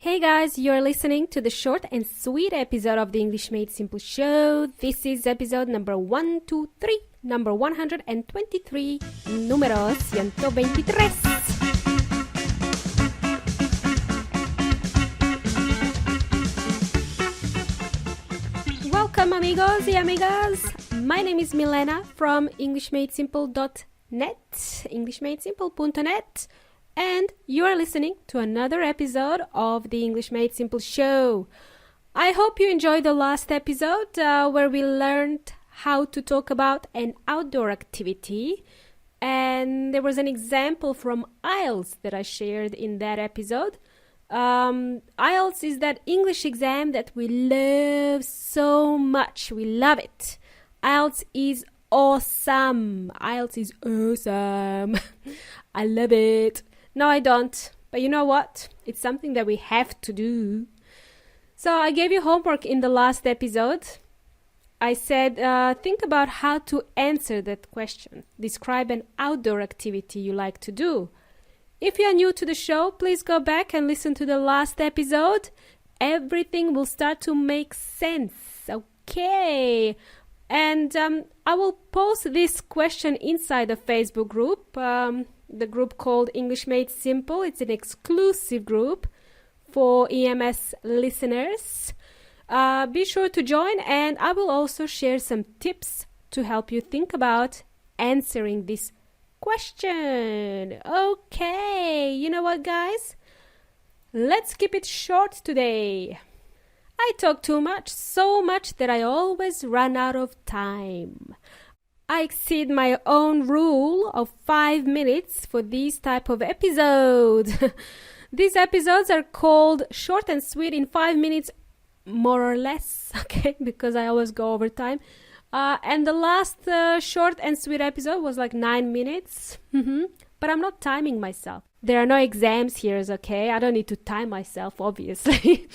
Hey guys, you're listening to the short and sweet episode of the English Made Simple show. This is episode number 123, number 123, número 123. Welcome amigos y amigas. My name is Milena from EnglishMadeSimple.net, EnglishMadeSimple.net. And you are listening to another episode of the English Made Simple show. I hope you enjoyed the last episode where we learned how to talk about an outdoor activity. And there was an example from IELTS that I shared in that episode. IELTS is that English exam that we love so much. We love it. IELTS is awesome. IELTS is awesome. I love it. No, I don't. But you know what? It's something that we have to do. So I gave you homework in the last episode. I said, think about how to answer that question. Describe an outdoor activity you like to do. If you are new to the show, please go back and listen to the last episode. Everything will start to make sense. Okay. And I will post this question inside the Facebook group. The group called English Made Simple. It's an exclusive group for EMS listeners. Be sure to join, and I will also share some tips to help you think about answering this question. Okay, you know what, guys? Let's keep it short today. I talk too much, so much that I always run out of time. I exceed my own rule of 5 minutes for these type of episodes. These episodes are called short and sweet in 5 minutes, more or less, okay, because I always go over time. And the last short and sweet episode was like 9 minutes. But I'm not timing myself. There are no exams here, okay? I don't need to time myself, obviously.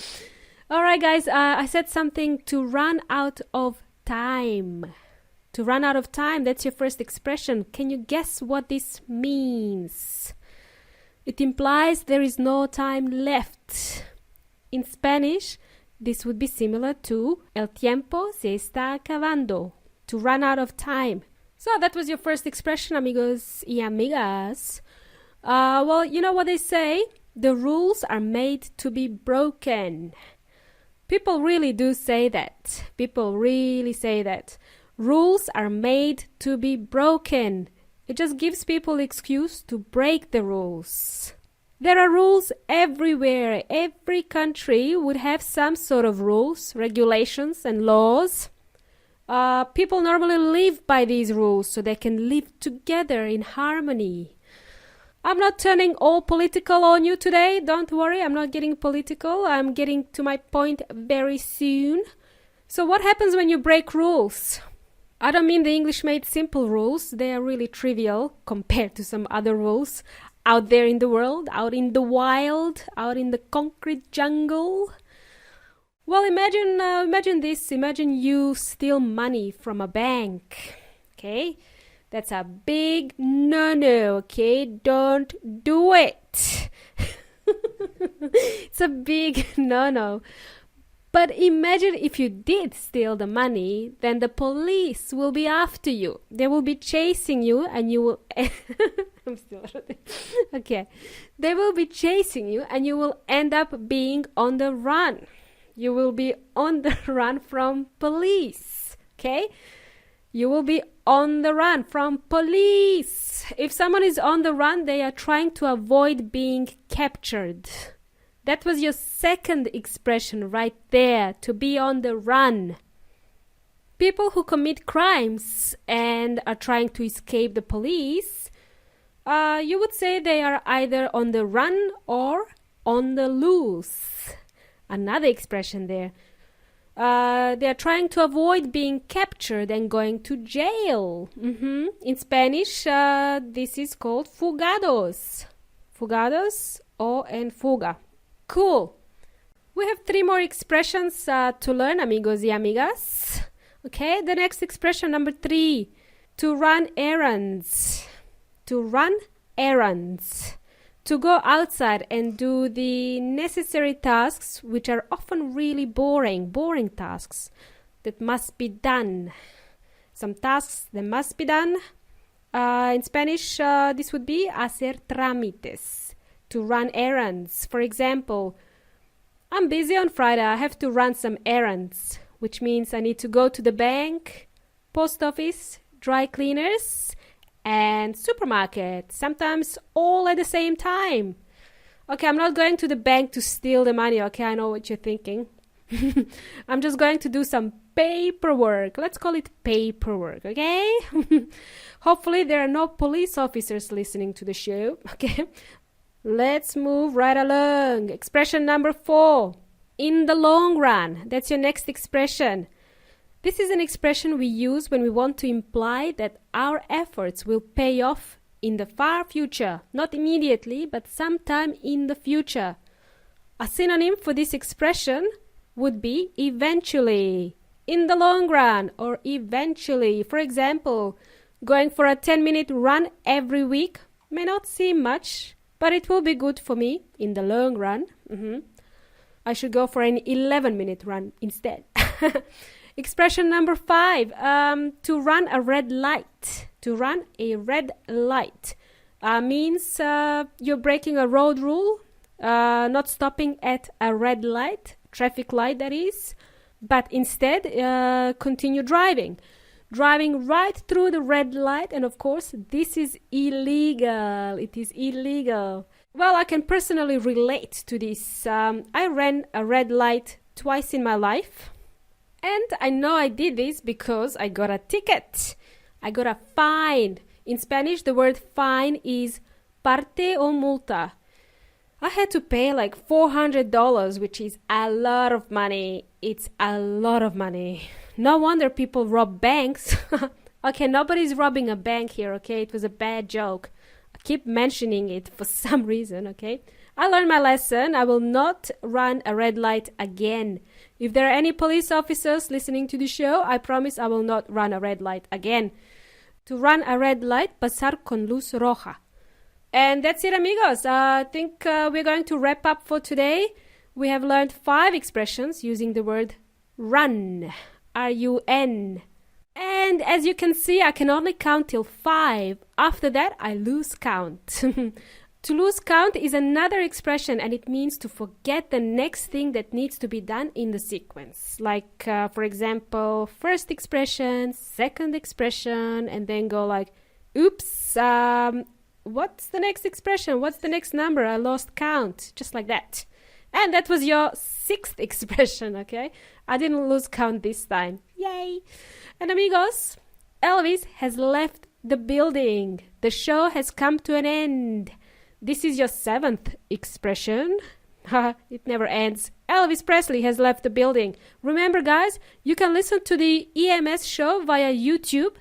All right, guys, I said something to run out of time. To run out of time, that's your first expression. Can you guess what this means? It implies there is no time left. In Spanish, this would be similar to el tiempo se está acabando, to run out of time. So that was your first expression, amigos y amigas. Well, you know what they say? The rules are made to be broken. People really do say that. People really say that. Rules are made to be broken. It just gives people excuse to break the rules. There are rules everywhere. Every country would have some sort of rules, regulations, and laws. People normally live by these rules so they can live together in harmony. I'm not turning all political on you today. Don't worry, I'm not getting political. I'm getting to my point very soon. So what happens when you break rules? I don't mean the English Made Simple rules. They are really trivial compared to some other rules out there in the world, out in the wild, out in the concrete jungle. Well, imagine this. Imagine you steal money from a bank. Okay? That's a big no-no, okay? Don't do it. It's a big no-no. But imagine if you did steal the money, then the police will be after you. They will be chasing you and you will... I'm still... Okay. They will be chasing you and you will end up being on the run. You will be on the run from police. Okay? You will be on the run from police. If someone is on the run, they are trying to avoid being captured. That was your second expression right there, to be on the run. People who commit crimes and are trying to escape the police, you would say they are either on the run or on the loose. Another expression there. They are trying to avoid being captured and going to jail. In Spanish, this is called fugados. Fugados o en fuga. Cool. We have 3 more expressions to learn, amigos y amigas. Okay, the next expression, number 3. To run errands. To run errands. to go outside and do the necessary tasks, which are often really boring tasks that must be done. Some tasks that must be done. In Spanish, this would be hacer trámites, to run errands. For example, I'm busy on Friday, I have to run some errands, which means I need to go to the bank, post office, dry cleaners, and supermarket, sometimes all at the same time. Okay, I'm not going to the bank to steal the money, okay, I know what you're thinking. I'm just going to do some paperwork. Let's call it paperwork, okay? Hopefully there are no police officers listening to the show, okay? Let's move right along. Expression number 4. In the long run. That's your next expression. This is an expression we use when we want to imply that our efforts will pay off in the far future. Not immediately, but sometime in the future. A synonym for this expression would be eventually. In the long run or eventually. For example, going for a 10-minute run every week may not seem much, but it will be good for me in the long run. I should go for an 11-minute run instead. Expression number 5, to run a red light. To run a red light means you're breaking a road rule, not stopping at a red light, traffic light that is, but instead continue driving. Driving right through the red light, and of course this is illegal. It is illegal. Well, I can personally relate to this. I ran a red light twice in my life. And I know I did this because I got a ticket. I got a fine. In Spanish, the word fine is parte o multa. I had to pay like $400, which is a lot of money. It's a lot of money. No wonder people rob banks. Okay, nobody's robbing a bank here, okay? It was a bad joke. I keep mentioning it for some reason, okay? I learned my lesson. I will not run a red light again. If there are any police officers listening to the show, I promise I will not run a red light again. To run a red light, pasar con luz roja. And that's it, amigos. I think we're going to wrap up for today. We have learned 5 expressions using the word run. R-U-N. And as you can see, I can only count till 5. After that, I lose count. To lose count is another expression, and it means to forget the next thing that needs to be done in the sequence. Like, for example, first expression, second expression, and then go like, oops, what's the next expression? What's the next number? I lost count. Just like that. And that was your 6th expression, okay? I didn't lose count this time. Yay! And amigos, Elvis has left the building. The show has come to an end. This is your 7th expression. It never ends. Elvis Presley has left the building. Remember, guys, you can listen to the EMS show via YouTube,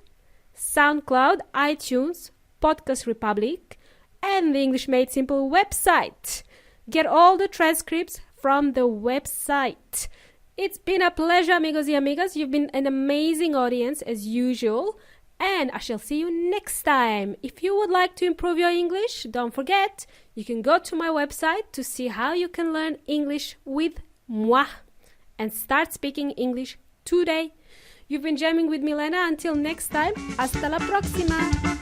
SoundCloud, iTunes, Podcast Republic, and the English Made Simple website. Get all the transcripts from the website. It's been a pleasure, amigos y amigas. You've been an amazing audience as usual. And I shall see you next time. If you would like to improve your English, don't forget, you can go to my website to see how you can learn English with moi and start speaking English today. You've been jamming with Milena. Until next time, hasta la próxima.